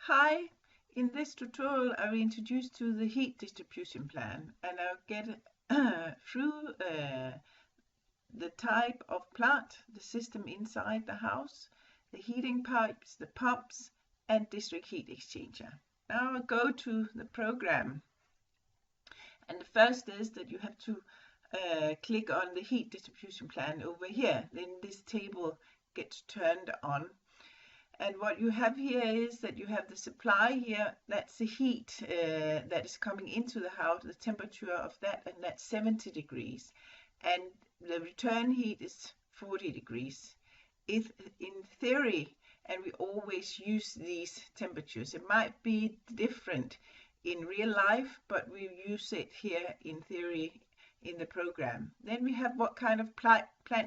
Hi, in this tutorial I will introduce to the heat distribution plan, and I'll get through the type of plant, the system inside the house, the heating pipes, the pumps, and district heat exchanger. Now I'll go to the program, and the first is that you have to click on the heat distribution plan over here. Then this table gets turned on. And what you have here is that you have the supply here, that's the heat that is coming into the house, the temperature of that, and that's 70 degrees. And the return heat is 40 degrees. If in theory, and we always use these temperatures, it might be different in real life, but we use it here in theory in the program. Then we have what kind of plant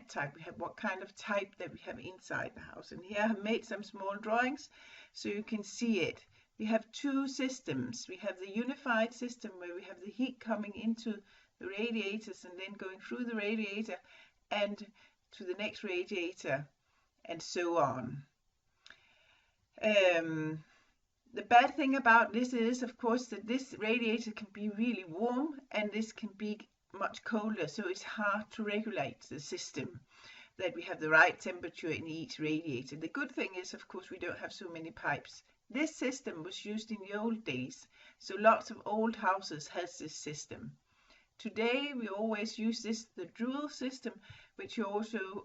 type, we have what kind of type that we have inside the house. And here I have made some small drawings so you can see it. We have two systems. We have the unified system where we have the heat coming into the radiators and then going through the radiator and to the next radiator and so on. The bad thing about this is, of course, that this radiator can be really warm and this can be much colder, so it's hard to regulate the system, that we have the right temperature in each radiator. The good thing is, of course, we don't have so many pipes. This system was used in the old days, so lots of old houses has this system. Today we always use the dual system, which you also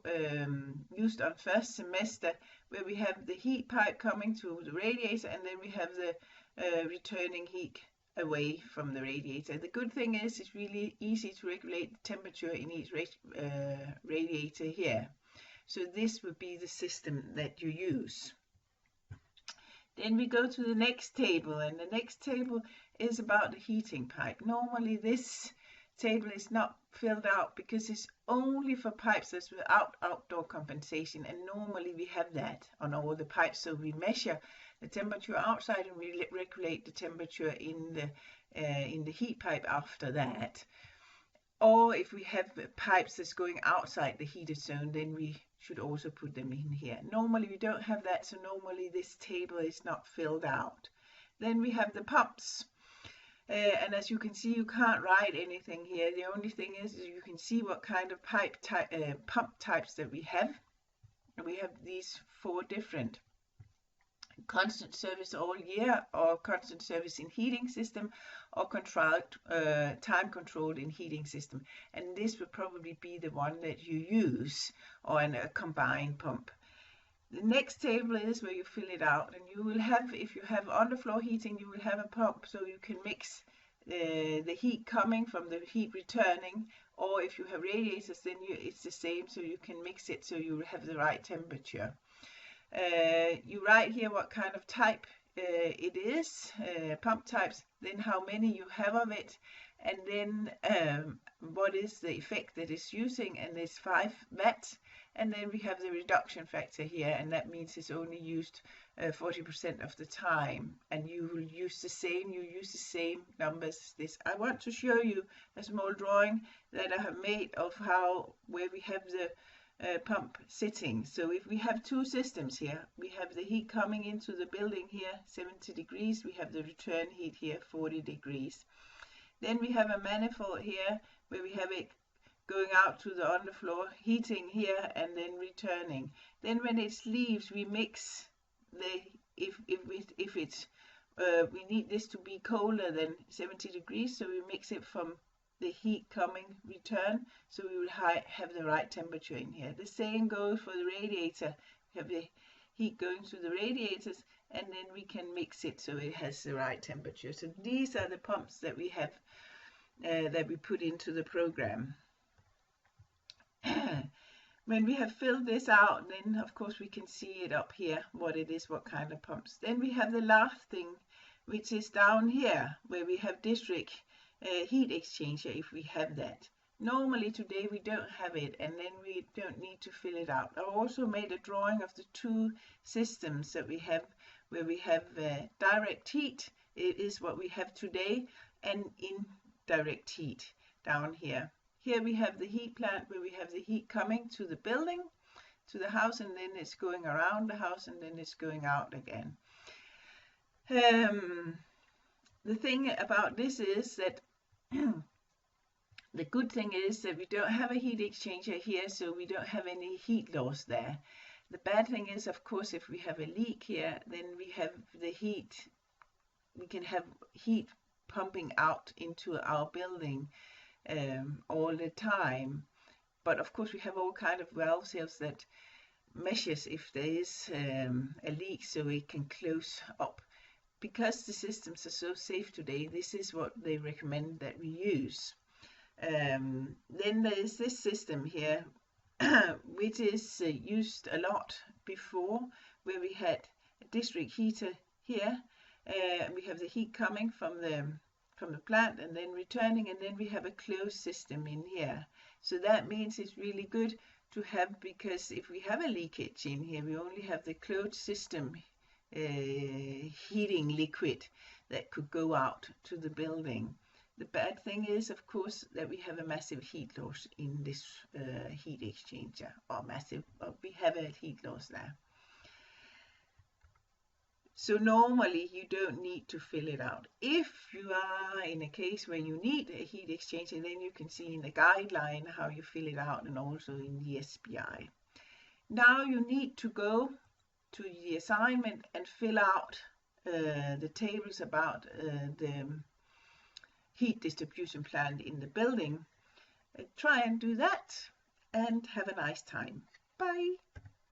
used on first semester, where we have the heat pipe coming to the radiator and then we have the returning heat away from the radiator. The good thing is it's really easy to regulate the temperature in each radiator here. So this would be the system that you use. Then we go to the next table, and the next table is about the heating pipe. Normally this table is not filled out because it's only for pipes that's without outdoor compensation, and normally we have that on all the pipes, so we measure the temperature outside and we regulate the temperature in the heat pipe after that. Or if we have pipes that's going outside the heated zone, then we should also put them in here. Normally we don't have that, so normally this table is not filled out. Then we have the pumps. And as you can see, you can't write anything here. The only thing is you can see what kind of pump types that we have. And we have these four different: constant service all year, or constant service in heating system, or time controlled in heating system. And this would probably be the one that you use, or in a combined pump. The next table is where you fill it out, and you will have, if you have underfloor heating, you will have a pump so you can mix the heat coming from the heat returning, or if you have radiators, then it's the same, so you can mix it so you will have the right temperature. You write here what kind of type it is, pump types, then how many you have of it, and then what is the effect that it's using, and there's 5 watts. And then we have the reduction factor here, and that means it's only used 40% of the time. And you will use the same numbers as this. I want to show you a small drawing that I have made of where we have the pump sitting. So if we have two systems here, we have the heat coming into the building here, 70 degrees. We have the return heat here, 40 degrees. Then we have a manifold here where we have it going out to the underfloor, heating here, and then returning. Then when it leaves, we mix if it's we need this to be colder than 70 degrees, so we mix it from the heat coming return, so we will have the right temperature in here. The same goes for the radiator. We have the heat going to the radiators, and then we can mix it so it has the right temperature. So these are the pumps that we have that we put into the program. When we have filled this out, then of course we can see it up here, what it is, what kind of pumps. Then we have the last thing, which is down here, where we have district heat exchanger, if we have that. Normally today we don't have it, and then we don't need to fill it out. I also made a drawing of the two systems that we have, where we have direct heat, it is what we have today, and indirect heat down here. Here we have the heat plant where we have the heat coming to the building, to the house, and then it's going around the house, and then it's going out again. The thing about this is that the good thing is that we don't have a heat exchanger here, so we don't have any heat loss there. The bad thing is, of course, if we have a leak here, then we have the heat, we can have heat pumping out into our building all the time. But of course we have all kind of valve seals that measures if there is a leak, so it can close up. Because the systems are so safe today, this is what they recommend that we use. Then there is this system here which is used a lot before, where we had a district heater here. We have the heat coming from the plant and then returning, and then we have a closed system in here. So that means it's really good to have, because if we have a leakage in here, we only have the closed system heating liquid that could go out to the building. The bad thing is, of course, that we have a massive heat loss in this heat exchanger, we have a heat loss there. So normally you don't need to fill it out. If you are in a case where you need a heat exchanger, then you can see in the guideline how you fill it out, and also in the SPI. Now you need to go to the assignment and fill out the tables about the heat distribution plan in the building. Try and do that and have a nice time. Bye.